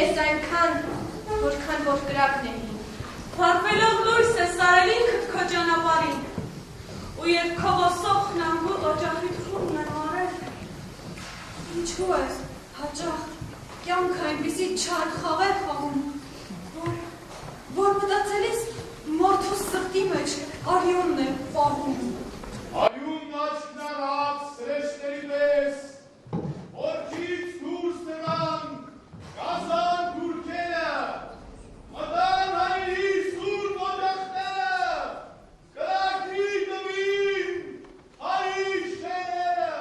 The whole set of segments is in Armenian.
ես այնքան, որքան որ կրակն էի։ Վարվելով լույս է սարելինքդ քո ճանապարհին, ու երբ քո ոսոխն անգուտ օջախի թխումն եմ արել, ինչու ես հաճախ կյանքը այնպիսի չար խաղեր խաղում, որ մտածել ես մարդու սրտի մեջ արյունն է պահում։ Արյունն աչքն առած սրեշտերի պես, որջից դուրս նրան, գազան գուրքերը, մտան հայրի սուրբ օջախները, կրակի տվին, հայրի շեները։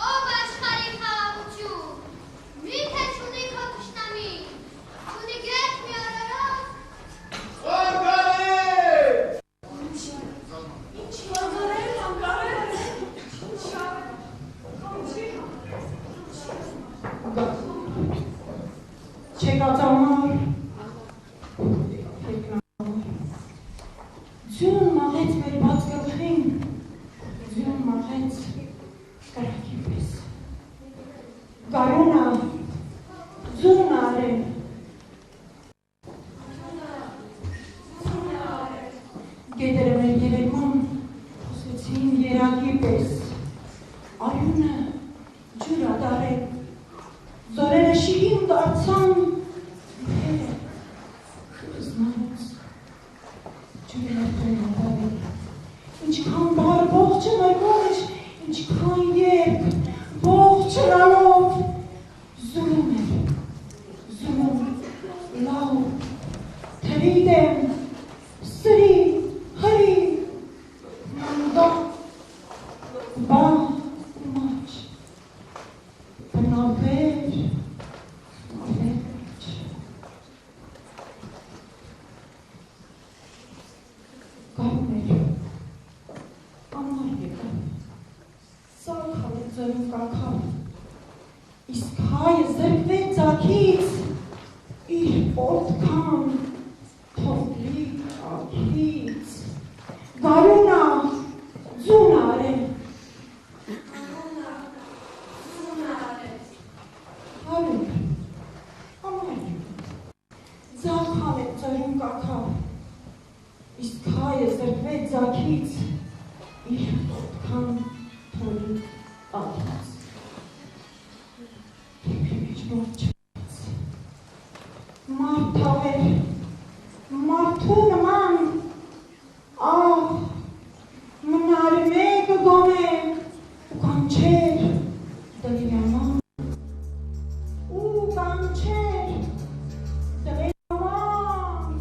Ով աշխարհի խաղաղություն, միթե չունի քո թշնամին, չունի գետ մի արարած։ Անկարել։ Չեկածամար, ձյուն մաղեց մեր բաց գլխին, ձյուն մաղեց կրակի պես, գարունա, ձյուն արեն, գետերը մեր երևում խոսեցին երակի պես, արյունը ջուր ադարեն, զորերը շիհին դարձան, վերը խզնանց, ջուրերը տուն ադարեն, ինչքան բար ողջը մայրում էր, ինչքան երկ, ողջը լալով, զուրում էր, զուրում, լավ, թրի դեմ, սրի, հրի, մանդա, բա, մաչ, բնավեր, ավերջ, գարում էր, ամար եկավ, սարքավ է ձրում կակավ, իսկ հայը զրկվեց ակից, իր ոտքան, թողլի ակից, գարունա, ձուն արեն, հարուր, ամար, ձախավ է ձրում կակավ, իսկ հայը զրկվեց ակից, իր ոտքան, թողլի ակից, դեպի մեջ ողջ մարդավեր, մարդու նման, մնար մեկը գոմեն, ու կանչեր, դվիաման, ու կանչեր, դվիաման,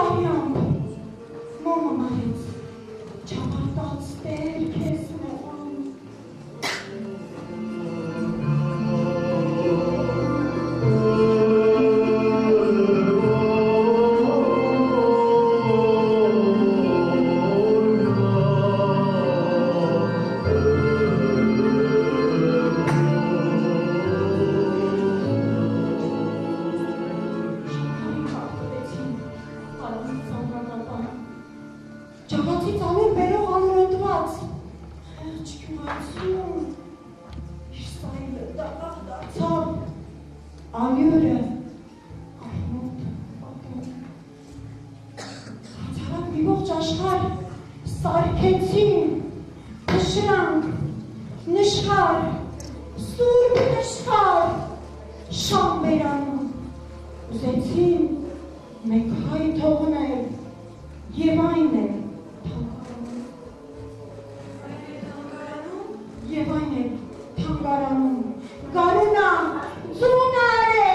Արյամբ, մոմը մարեց, չապարտած տեր կեզ մողան։ Ճաղացից ամեն բերող անորոտված, խեղճ կյուրացում, իր սայլը դաղաղ դարձավ, ամյուրը, արմոտ, պատում։ Հացարակ մի ողջ աշխար, սարքեցին, նշրանք, նշխար, սուրբ նշխար, շամ բերանում, ուզեցին մեկ հայ թողնել, և այն է, Եվ այն է թանգարանում, գարունա, ձունա է։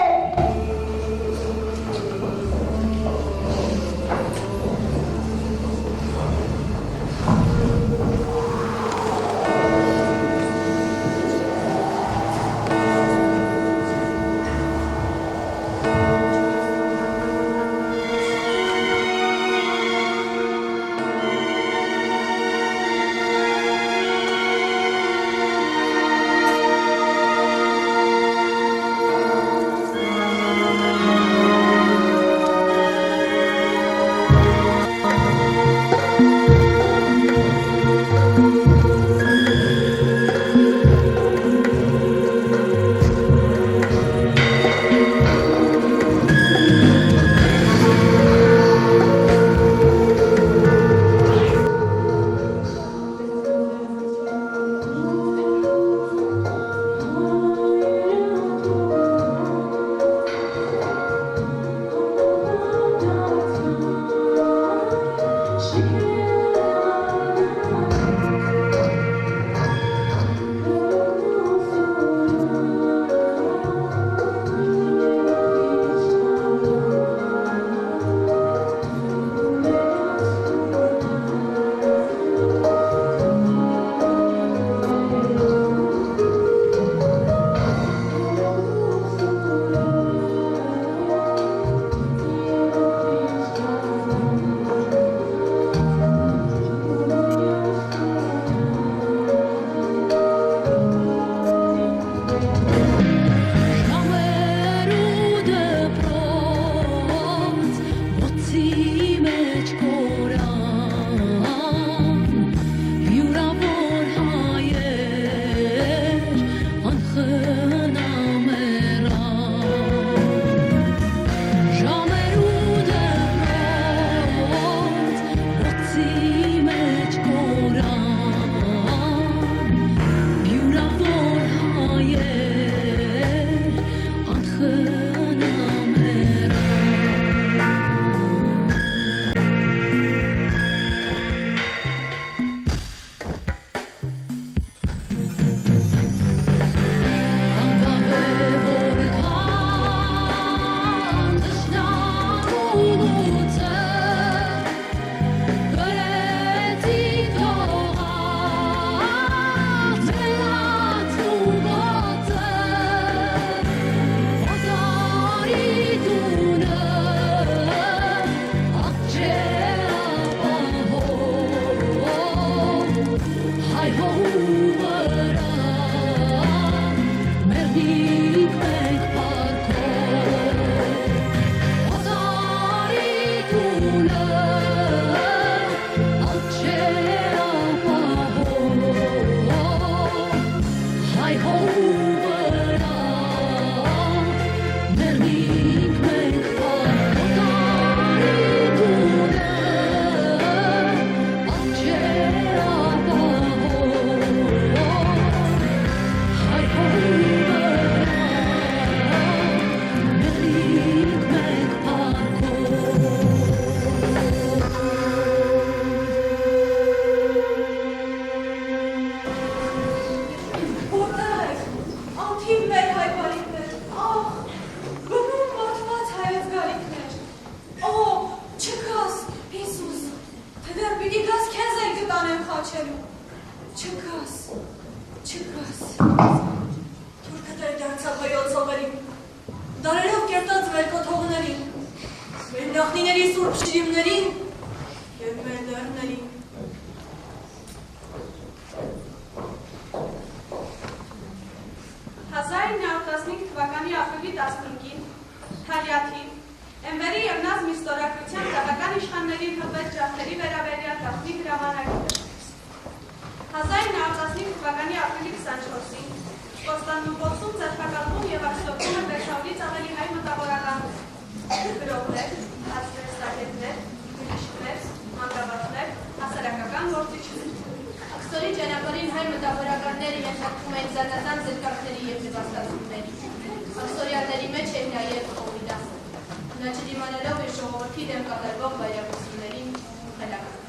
Ահ, գնում ոտված հայոց սուրբ շիրիմներին և մեր լեռներին։ թվականի ապրիլի 15-ին Թալյաթի, Էնվերի և Նազմ իստորագրության տեղական իշխաններին հպետ ջահների վերաբերյալ գաղտնի հրամանագիրը։ 1915 թվականի ապրիլի 24-ին Կոստանդնուպոլսում ձերբակալվում և աշտոտվում է 600-ից ավելի հայ մտավորական գրողներ, աստրեստագետներ, բժիշկներ, մանկաբարձներ, հասարակական գործիչներ։ Աքսորի ճանապարհին հայ մտավորականները ենթարկվում էին զանազան զրկանքների և նվաստացումների։ Աքսորյանների մեջ էր նաև Օվիդասը, նա չդիմանալով իր ժողովրդի դեմ կատարվող վայրագործություններին խելական։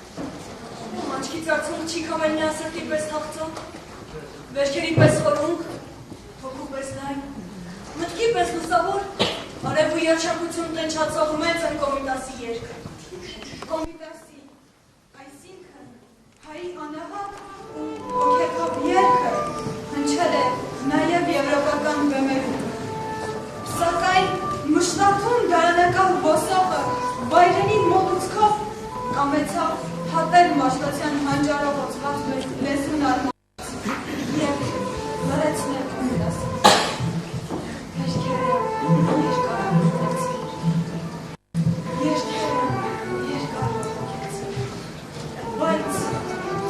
Աչքից արցունք չի քամել նա սրտի պես թախծող, վերջերի պես խորունկ, հոգու պես լայն, մտքի պես լուսավոր, արև ու երջանկություն տնչացող մեծ են Կոմիտասի երգը։ Կոմիտասի, այսինքն հայի անահատ ու հոգեքավ երգը հնչել է նաև եվրոպական բեմերում։ Սակայն մշտաթուն գարանակալ ոսողը վայրենի մոտուցքով կամեցավ հատել մաշտոցյան հանջարով ոցված մեր լեզուն արմանից և լրեցնել Կոմիտասի։ Երկերը երկարավեցիր, երկերը երկարավեցիր, բայց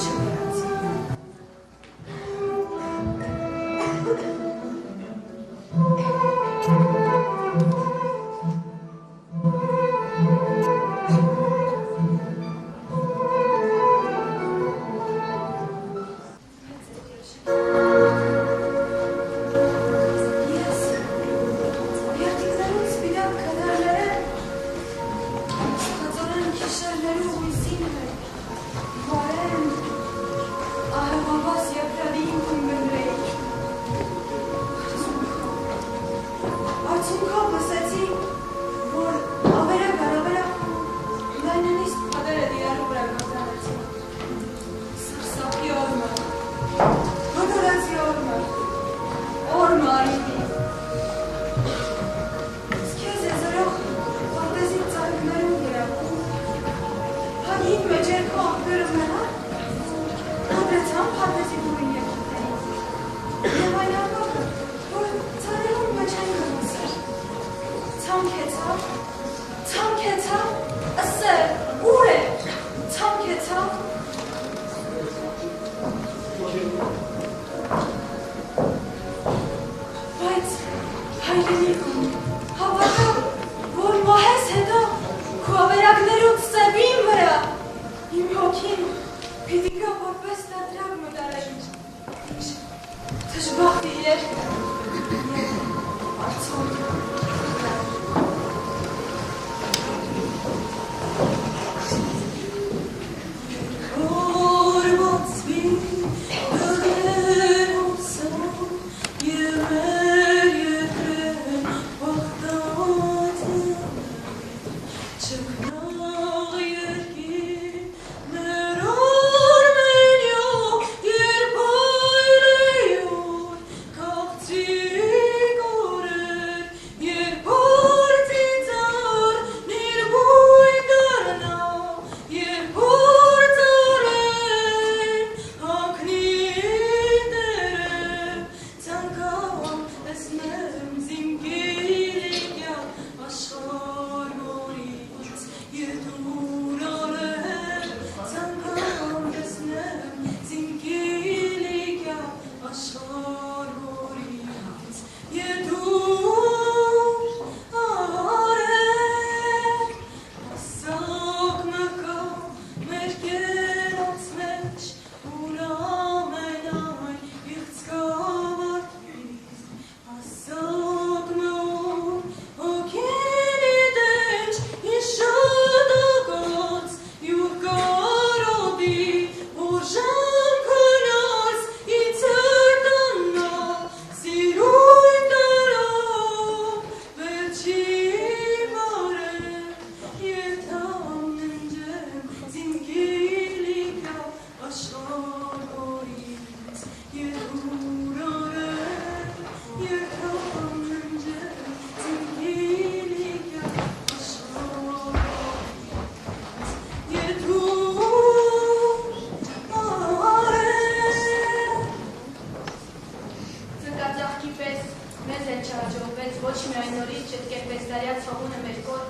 չվերացիր։ Oh ոչ միայն նորից չտկերպես դարյա ցողունը մեր կոր,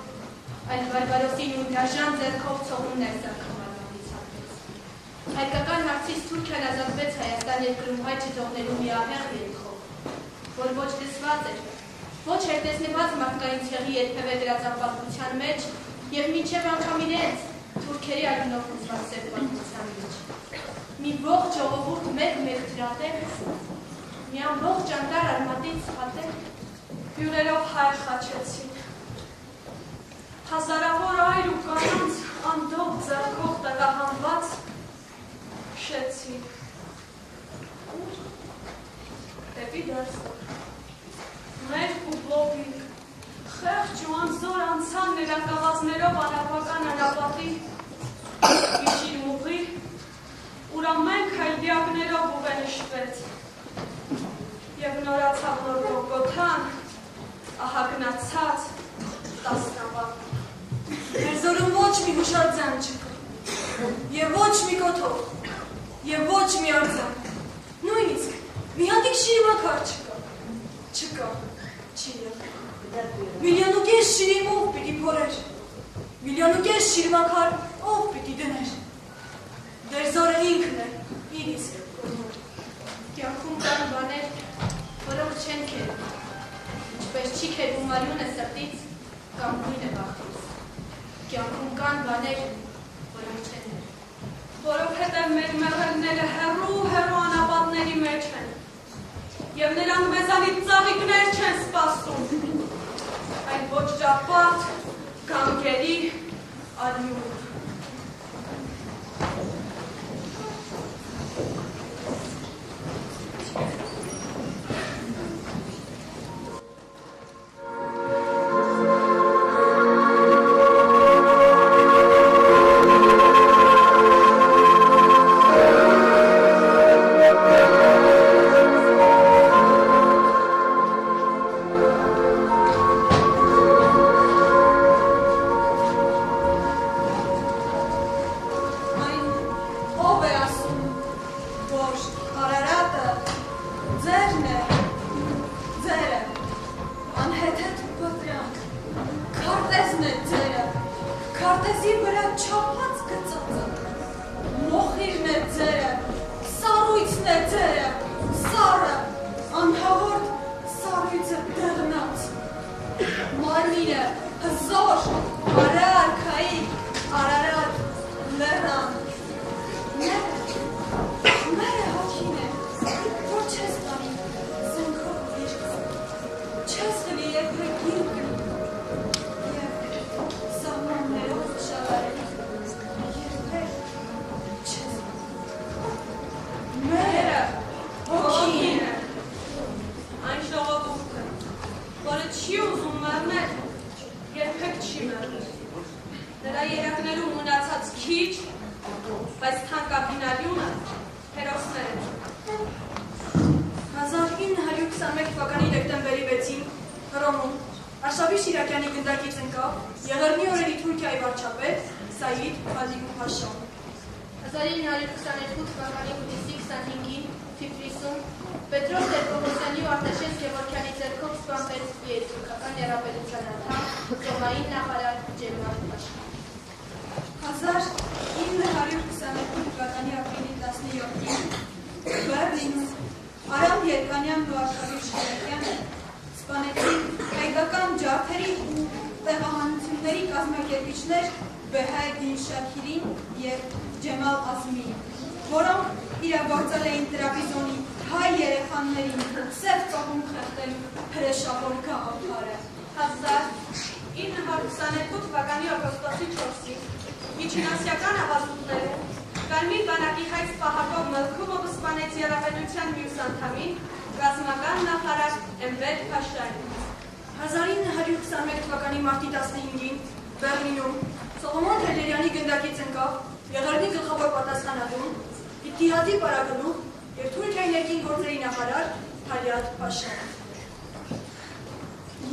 այլ բարբարոսին ու դաժան ձեռքով ցողունն էր սարքամարմավից հատվեց։ Հայկական հարցից Թուրքիան ազատվեց Հայաստան երկրում հայ չթողնելու մի ահեղ երգով, որ ոչ լսված էր, ոչ հետեսնված մարդկային ցեղի երբևէ գրած անպատմության մեջ և մինչև անգամ իրենց թուրքերի արյունով հուզված սև պատմության մեջ։ Մի ողջ ժողովուրդ մեկ թրատեր, մի ամբողջ անտառ արմատից հատեր, հյուրերով հայր խաչեցին, հազարավոր այր ու կանանց անդող ձեռքով տեղահանված շեցին։ Ուր? Դեպի դարձով։ Մեր ու բլոբիկ, խեղճ ու անզոր անցան ներակավազներով անապական անապատի, իջին մուղի, ուր ամեն քայլդիակներով ուվենշվեց, և նորացավ նոր գոգոթան, ահագնացած տասնավակ։ Մեր զորում ոչ մի հուշարձան չկա, և ոչ մի կոթով, և ոչ մի արձան, նույնիսկ մի հատիկ շիրմակար չկա, չի եղել։ Միլիոնուկես շիրիմ ով պիտի փորեր, միլիոնուկես շիրմակար ով պիտի դներ, դեր զորը ինքն է, իր իսկ կողմոր։ կյանքում կան բաներ, որոնք չեն քերում, ինչպես չի քերում արյունը սրտից կամ գույնը բախտից։ Կյանքում կան բաներ, որոնք չեն ներում, որովհետև մեր մեղրները հեռու անապատների մեջ են, և նրանք մեզանից ծաղիկներ չեն սպասում, այլ ոչ ճապատ, գանգերի, արյուն։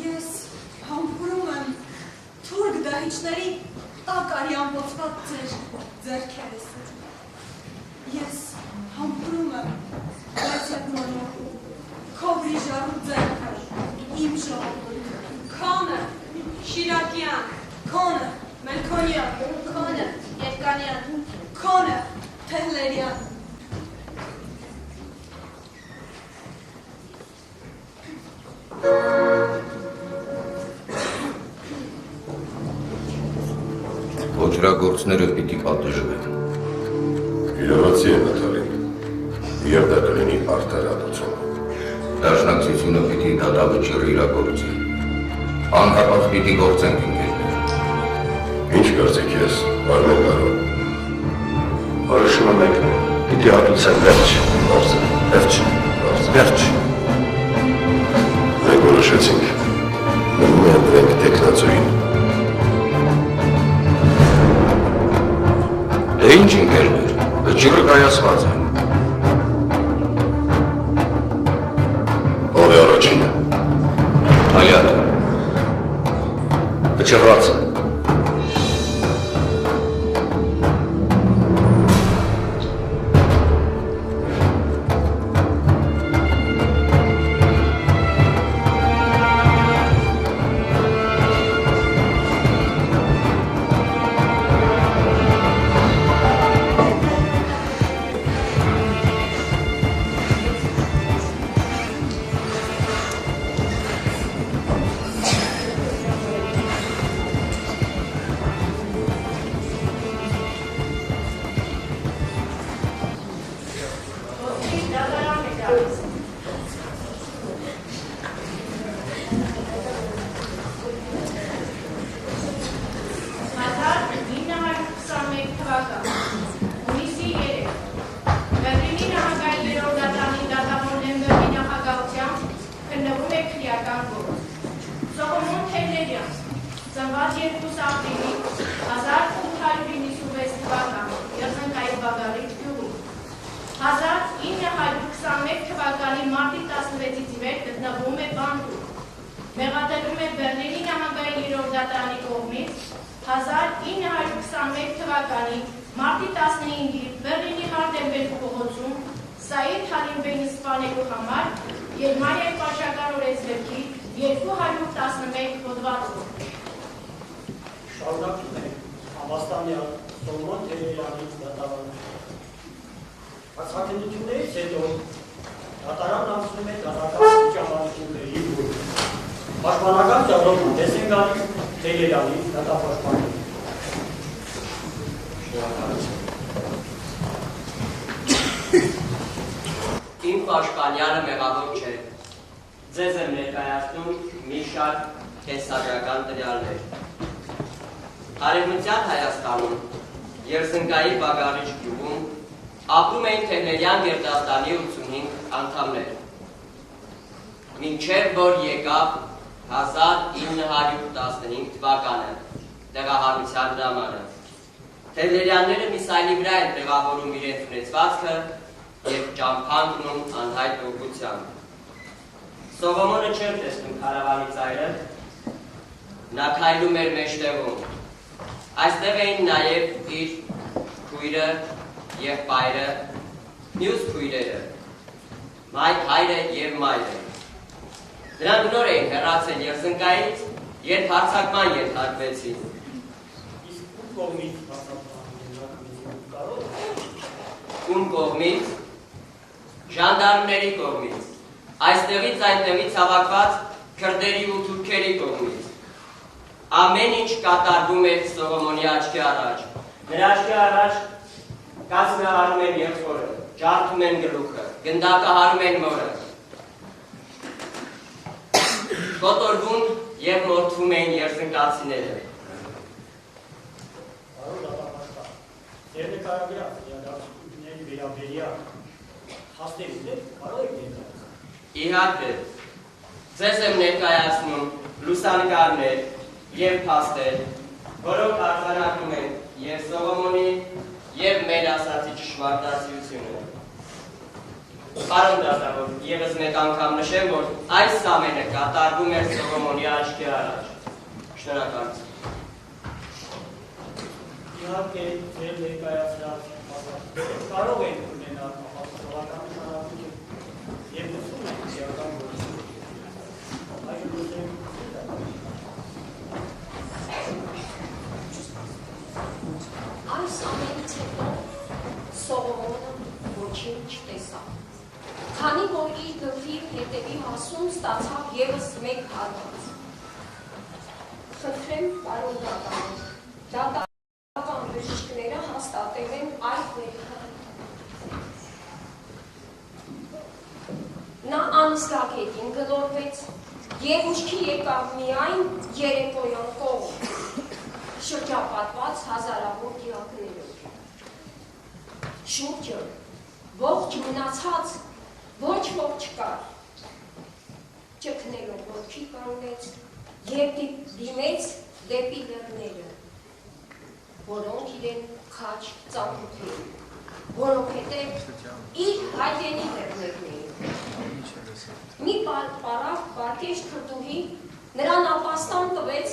Ես համբուրում եմ թուրք դահիճների տակ արյան ոտված ձեր ձեռքերս։ Ես համբուրում եմ, բայց հետ նորմալ, քո վրիժարու ձեռքը, իմ ժողովուրդ։ Սահակյան, Քոնը, Մելքոնյան, Քոնը, Երկանյան, Քոնը, Թեհլերյան։ Ոչրագործները պիտի պատժվեն։ Իրավացի է Նատալին, և դա կլինի արդարադություն։ Դաշնակցությունը պիտի դատավճիռ իրագործի։ Անհապաղ պիտի գործենք ինքերներ։ Ինչ կարծիք ես, Արմեն Կարոն։ Որոշումը մեկն է, պիտի հատուցեն վերջ, վերջ։ Մենք որոշեցինք, մնում է ընտրենք տեքնացուին։ Դե ինչ ինքերներ, վճիռը կայացված է։ Ով է առաջինը։ Հայատը։ Վճռվածը։ Իմ պաշտպանյանը մեղավոր չէ, ձեզ եմ ներկայացնում մի շարք կենսագրական տվյալներ։ Արևմտյան Հայաստանում Երզնկայի Բագարիչ գյուղում ապրում էին Թեհլերյան գերդաստանի 85 անդամներ։ Մինչև որ եկավ 1915 թվականը տեղահանության ժամանակ։ Թեհլերյանները մի սայլի վրա են տեղավորում իրենց ունեցվածքը և ճամփան դնում անհայտ ուղղությամբ։ Սողոմոնը չէր տեսնում քարավանի ծայրը, նա քայլում էր մեջտեղում։ Այստեղ էին նաև իր քույրը, եղբայրը, մյուս քույրերը, հայրը և մայրը։ Նրանք նոր էին հեռացել Երզնկայից, երբ հարձակման ենթարկվեցին։ Ում կողմից, ժանդարմների կողմից, այստեղից այնտեղից հավաքված քրդերի ու թուրքերի կողմից։ Ամեն ինչ կատարվում էր Սողոմոնի աչքի առաջ։ Նրա աչքի առաջ կազմը հարում են եղբորը, ջարդում են գլուխը, գնդակը հարում են մորը։ Կոտորվում և մորթվում էին երզնկացիները։ Իհարկե, ձեզ եմ ներկայացնում լուսանկարներ և փաստեր, որոնք արձանագրում են և Սողոմոնի և մեր ասացի ճշմարտացիությունը։ Պարոն դատավոր, ևս մեկ անգամ նշեմ, որ այս ամենը կատարվում էր Սողոմոնի աչքի առաջ։ Շնորհակալություն։ Իհարկե, ձեր ներկայացրած կարող են ունենալ ապաստոլական նշանակություն և լսում են քրեական գործում։ Այժմ լսենք հետևի մասում ստացավ ևս մեկ հարված։ Խնդրեմ պարոն դատավոր, դատական բժիշկները հաստատել են այդ ներքաղաքը։ Նա անզգագետին գլորվեց և ուշքի եկավ միայն երեկոյան կողմ, շրջապատված հազարավոր դիակներով։ Շուրջը ողջ մնացած ոչ ոք չկար, ճգնելով ոտքի կանգնեց և դիմեց դեպի լեռները, որոնք իրեն քաչ ծանոթ էին, որովհետև իր հայրենի լեռներն էին։ Մի պարավ պարկեշտ քրդուհի նրան ապաստան տվեց,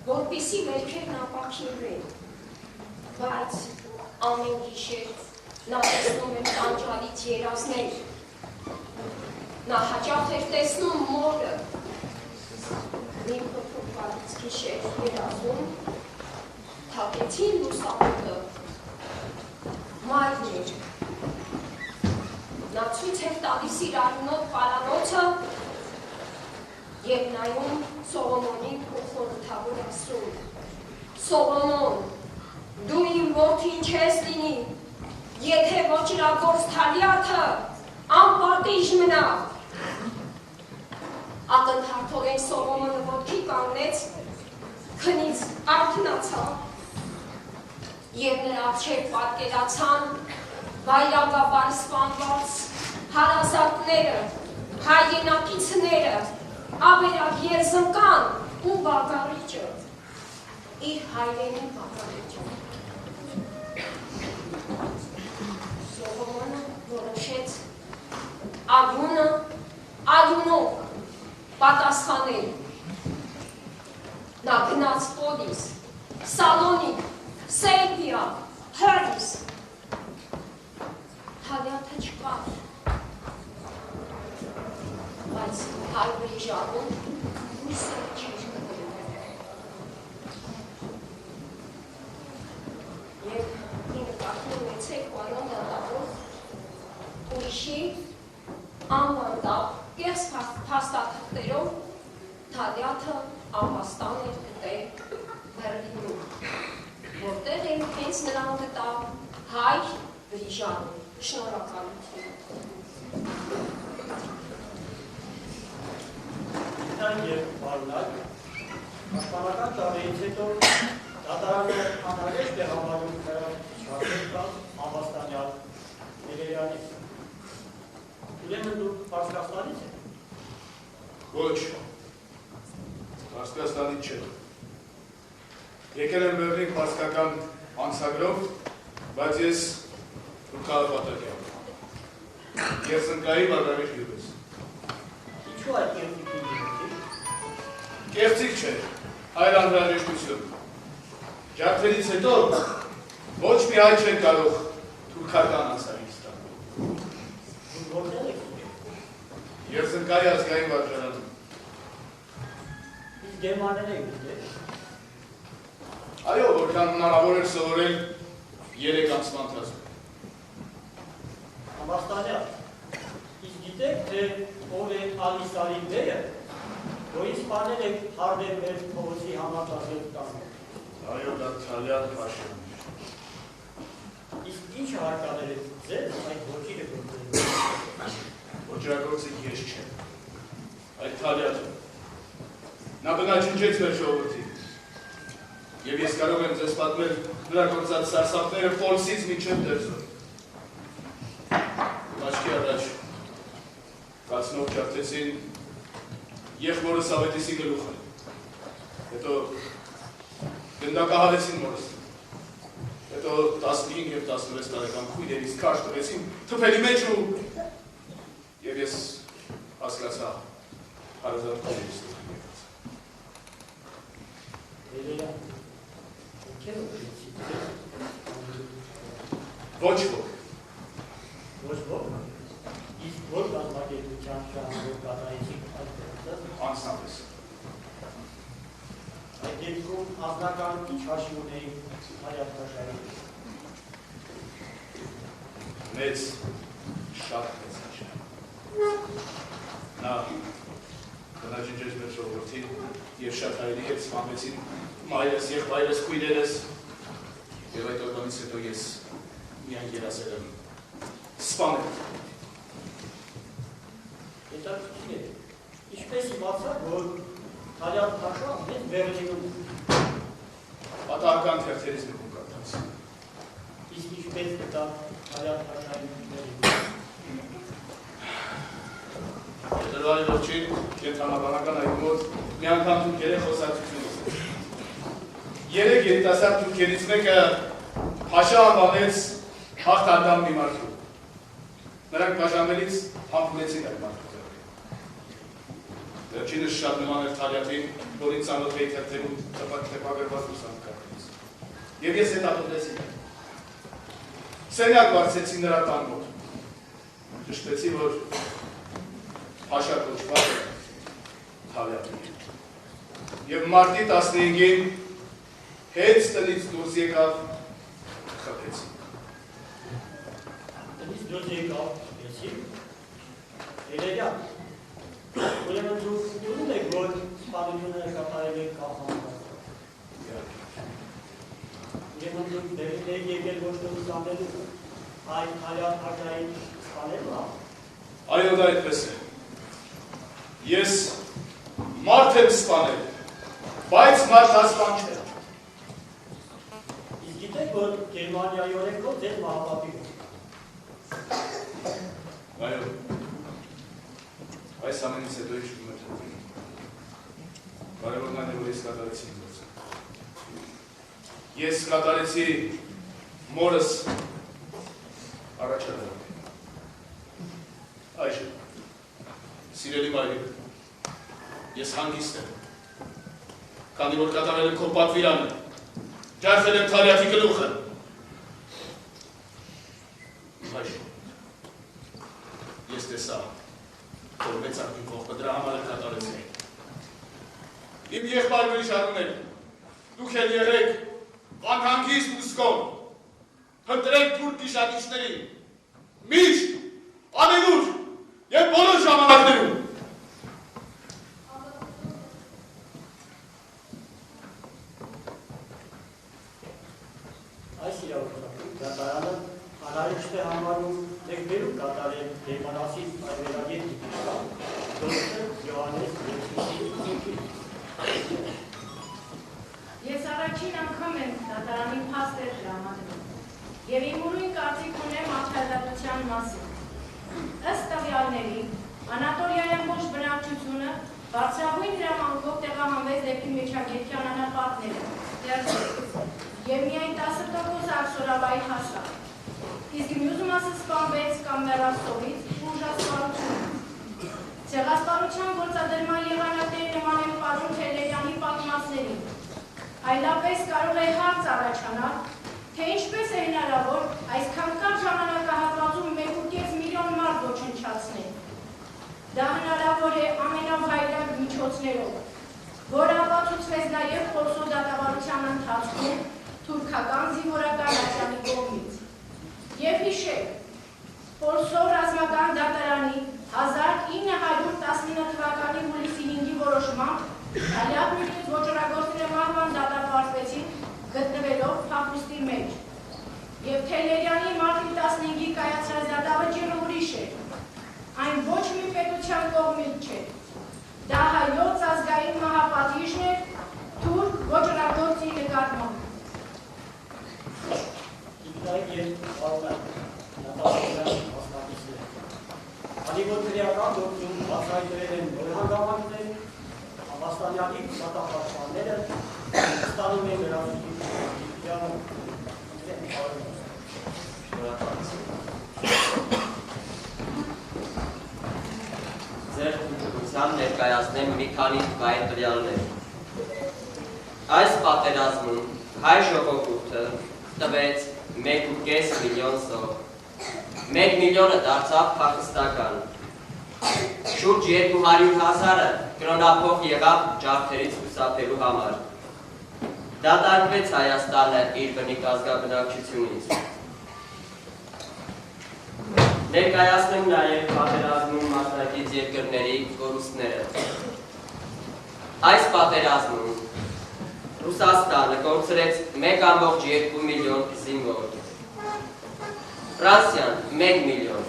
որպեսզի վերքերն ապաքինվեն, բայց ամեն գիշեր նա տեսնում էր տանջալից երազներ, նա հաճախ էր տեսնում մորը, մի փոփոխված գիշեր երազում, թակեցին լուսամուտը, մայրն էր, նա ցույց էր տալիս իր արյունոտ պարանոցը և նայում Սողոմոնին ու խորհրդավոր ասում. Սողոմոն, դու իմ որդին չես լինի, եթե ոչրագործ Թալիաթը անպատիժ մնա։ Ակնթարթորեն Սողոմոնը ոտքի կանգնեց, քնից արթնացավ և նրա առջև պատկերացան վայրագաբար սպանված հարազատները, հայրենակիցները, ավերակ երզնկան ու բաղարիճը, իր հայրենի բաղարիճը։ Սողոմոնը որոշեց արյունը արյունով պատասխանել։ Նա գնաց Պոլիս, Սալոնիկ, Սերբիա, Թարիս, Թալիաթը չկար, բայց հայրերի ժառում հույսը չէր կտրում։ Եվ ի նկատի ունեցեք պարոն դատավոր, ուրիշի անվանդակ կեղծ փաստաթղթերով Թալիաթը ապաստան էր գտել Բեռլինում, որտեղ էլ հենց նրան գտավ հայր Վրիժանը։ Շնորհակալություն։ Իդան և բարունակ, աշխարհական տարեից հետո դատարանը անհրաժեշտ է համարում շարժեցված ամբաստանյալ Տերեյանից։ Ուրեմն դուք Պարսկաստանից եք։ Ոչ, Պարսկաստանից չէ։ Եկել եմ Բեռլին պարսկական անցագրով, բայց ես քաղաքապատակ եմ։ Երզնկայի բաղարիչ գյուղից։ Ինչու այդ կեղծիքին գյուղի։ Կեղծիք չէ, այլ անհրաժեշտություն։ Ջարդերից հետո ոչ մի հայ չեն կարող թուրքական անցագիր ստանալ։ Դուք որտեղ եք։ Երզնկայի ազգային վարժարանում։ Իսկ գերմաներեն եք գիտեք։ Այո, որքան հնարավոր էր սովորել 3 ամսվա ընթացքում։ Ամբաստանյալ, իսկ գիտեք, թե ով է Ալիսարի բերը, որին սպանել եք Հարդեր մեր փողոցի համարտադրել տանը։ Այո, դա Թալիաթ Փաշյանն էր։ Իսկ ի՞նչը հարկաներ եք ձեզ այդ ոչիրը գործել։ Ոչրագործը ես չեմ, այդ Թալիաթը։ Նա բնաջնջեց մեր ժողովրդին։ Եվ ես կարող եմ ձեզ պատմել նրա գործած սարսափները Պոլսից մինչև Տերզոր։ Աչքի առաջ կացնով ջարդեցին եղբորս Ավետիսի գլուխը, հետո գնդակահարեցին մորս, հետո 15 և 16 տարեկան քույրերից քաշ տվեցին թփերի մեջ և ես հասկացա հարազատներից եկած։ Ոչ ոք։ Ոչ ոք։ Իսկ որ կազմակերպության շահավոր կատարեցիք այդ գործը։ Անձնապես։ Այդ դեպքում անձնական ինչ հաշիվ ունեի Թալիաթ Փաշայի։ Մեծ, շատ մեծ հաշիվ։ Նա բնաջնջեց մեր ժողովրդին և շատ հայերի հետ սպանվեցին մայրս, եղբայրս, քույրերս և այդ օրվանից հետո ես միայն երազել եմ սպանել։ Հետաքրքիր է, ինչպես իմացա, որ Թալյատ Փաշան հենց Բերլինում պատահական թերթերից մեկում կարդաց։ իսկ ինչպես դա Թալյատ Փաշայի Դրվարի ոչին կենտրոնաբանական այգու մոտ մի անգամ թուրքերը խոսակցություն ուզեց։ 3 երիտասարդ թուրքերից մեկը Փաշա անվանեց հաղթադամ մի մարդու։ Նրանք բաժանվելիս համբուրեցին այդ մարդու ձեռքը։ Վերջինս շատ նման էր Թալյատին, որին ծանոթ էի թերթերում տպագրված լուսանկարներից։ Եվ ես հետապնդեցի նրան։ Սենյակ բարձեցի նրա տան մոտ։ Ճշտեցի, որ Փաշա կոչված է Թալյատին։ Եվ մարտի 15-ին հենց տնից դուրս եկավ, խփեցի։ Տնից դուրս եկավ, խփեցի։ Երերյան, ուրեմն դուք դուրում եք, որ սպանությունը կատարել եք կախանքացը։ Ուրեմն դուք դերին եք եկել ոչ տունից ամենու այդ Թալյատ Փաշային սպանելու հա։ Այո, դա այդպես է։ Ես մարդ եմ սպանել, բայց մարդասպան չէ։ Իսկ գիտեք, որ Գերմանիայի օրենքով ձեր մահապատիվ է։ Այո, այս ամենից հետո իշխում էր հողին։ Կարևորն այն է, որ ես կատարեցի իմ գործը։ Ես կատարեցի մորս առաջադրանք։ Այժմ, սիրելի մայրիկ, ես հանգիստ եմ, քանի որ կատարել եմ քո պատվիրանը, ջարդել եմ Թալյատի գլուխը։ Այժմ, ես տեսա, որ մեծ արգին կողքը դրա համար էլ կատարեցի։ Իմ եղբայրների շարունել, դուք էլ եղեք անհանգիստ ու զգոն, հտրեք թուրք գիշատիչներին, միշտ, ամենուր և բոլոր ժամանակներում։ Այս իրավունքով դատարանը անհրաժեշտ է համարում մեկ բերում կատարել Գերմանացի այվերագետ դոկտոր Յոհաննես Լեքսիսի։ Ես առաջին անգամ եմ դատարանի փաստեր ժամանում և իմ ուրույն կարծիք ունեմ արդարադատության մասին։ Ըստ տվյալների, Անատոլիայում ոչ բնակչությունը բարձրագույն հրամանկով տեղահանվեց դեպի Մեջագետքյան անապատները, և միայն 10% աքսորավայի հասավ։ Իսկ մյուս մասը սպանվեց կամ մեռավ սովից ուժասպանություն։ Ցեղասպանության գործադրման եղանակները նման են պարոն Թելերյանի պատմվածներին։ Այլապես կարող է հարց առաջանալ, թե ինչպես է հնարավոր այսքան կարճ ժամանակահատվածում 1.5 միլիոն մարդ ոչնչացնել։ Դա հնարավոր է ամենավայրագ միջոցներով, որը ապացուցվեց նաև Ֆորսո դատավարության ընթացքում թուրքական զինվորական ատյանի կողմից։ Եվ հիշեք, Ֆորսո ռազմական դատարանի 1919 թվականի հուլիսի 5-ի որոշմամբ Թալյատ նույնիսկ ոճրագործները մահվան դատապարտվեցին գտնվելով փախուստի մեջ։ Եվ Թելերյանի մարտի 15-ի կայացրած դատավճիռը ուրիշ էր։ Այն ոչ մի պետության կողմից չէր։ Դա հայոց ազգային մահապատիժն էր թուրք ոճրագործի նկատմամբ։ Իգնայք և պարոնակ, նատասական մասնակիցներ։ Անի որ քրեական դոկտում բացահայտվել են նոր հանգամանքներ, Համաստանյանի դատապարտվածները ստանում են նրանցի իրանում։ Ձեր ուժգնությամբ ներկայացնեմ մի քանի վայր տվյալներ։ Այս պատերազմում հայ ժողովուրդը տվեց 1.5 միլիոն սով։ 1 միլիոնը դարձավ փախստական։ Շուրջ 200,000-ը կրոնափոխ եղավ ջարդերից խուսափելու համար։ Դատարկվեց Հայաստանը իր բնիկ ազգաբնակչությունից։ Ներկայացնեմ նաև պատերազմում մասնակից երկրների կորուստները։ Այս պատերազմում Ռուսաստանը կորցրեց 1,2 միլիոն զինվոր, Ֆրանսիան 1 միլիոն,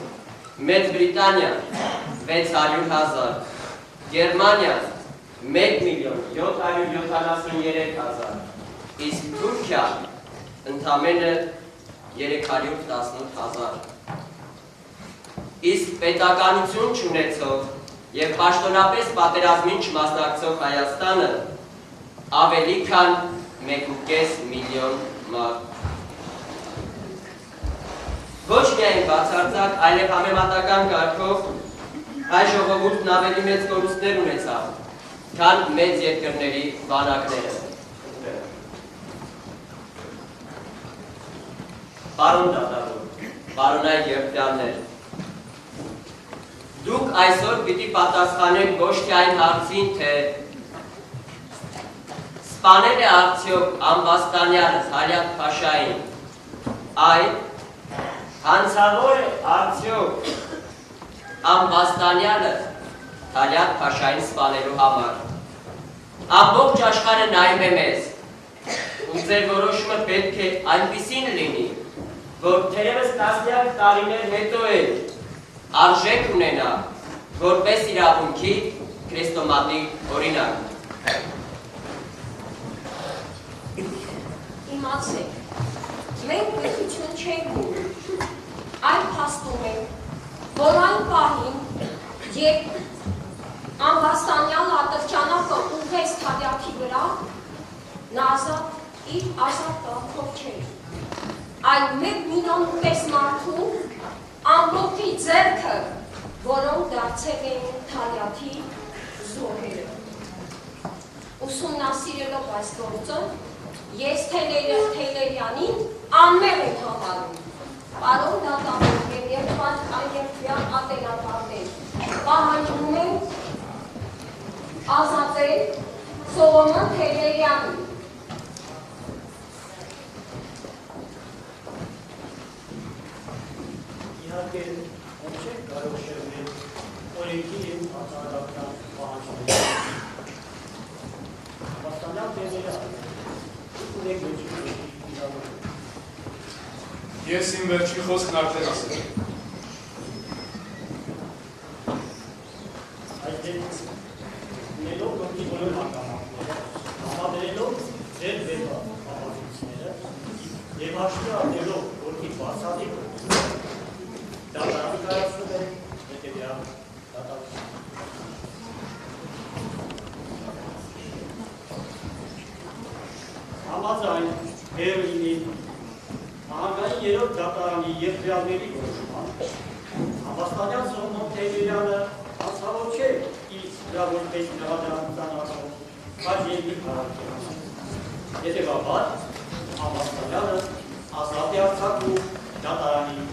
Մեծ Բրիտանիան 600,000, Գերմանիան 1,773,000, իսկ Թուրքիան ընդամենը 318,000։ Իսկ պետականություն չունեցող և պաշտոնապես պատերազմին չմասնակցող Հայաստանը ավելի քան 1,5 միլիոն մարդ։ Ոչ միայն բացարձակ, այլև համեմատական կարգով հայ ժողովուրդն ավելի մեծ կորուստներ ունեցավ, քան մեծ երկրների բանակները։ Պարոն դատավոր, պարոնայք երդյաններ, դուք այսօր պիտի պատասխանեք ոչ թե այն հարցին, թե սպանել է արդյոք ամբաստանյանը Թալյատ Փաշային, այլ հանցավոր է արդյոք ամբաստանյանը Թալյատ Փաշային սպանելու համար։ Ամբողջ աշխարհը նայում է մեզ, ու ձեր որոշումը պետք է այնպիսին լինի, որ թերևս տասնյակ տարիներ հետո էլ արժեք ունենա որպես իրավունքի քրեստոմատիկ օրինակ։ Իմացեք, մենք պետություն չենք ունում, այլ փաստում ենք, որ այն պահին, երբ ամբաստանյանը ատրճանակը ուղղեց Թալյաթի վրա, նա իր ազատ կյանքով չէր, այլ մեկ մինոն պես մարդու ամբողջի ձեռքը, որոնք դարձել էին Թալյաթի զոհերը։ Ուսումնասիրելով այս գործը, ես Թեյլերյանին անմեղ եմ համարում։ Պարոն դատավոր և երկվան այերթյան ատենապարտեր, պահանջում եմ ազատել Սողոմոն Թեյլերյանին։ Իհարկե, չեք կարող շեղնել օրենքի և հացարական պահանջները։ Ամբաստանյան Թեյլերյան, ունեք վերջին իրավունք։ Ես իմ վերջին խոսքն արդեն ասել եմ։ Այս դեպքում ունելով գործի բոլոր հանգամանքները, համադրելով ձեր վերապահովությունները և հաշվի առնելով գործի բացառիկ դատարանի կայացնում է հետևյալ դատավարություն։ Համաձայն Բերլինի Մահանգային երրորդ դատարանի երդվյալների որոշման Ամբաստանյան Սողոմոն Թեյլերյանը հանցավոր չէ իր իրավորպես իրավադրության առումով, բայց երկրի քարակերից։ Հետևաբար Ամբաստանյանը ազատ է արձակվում դատարանի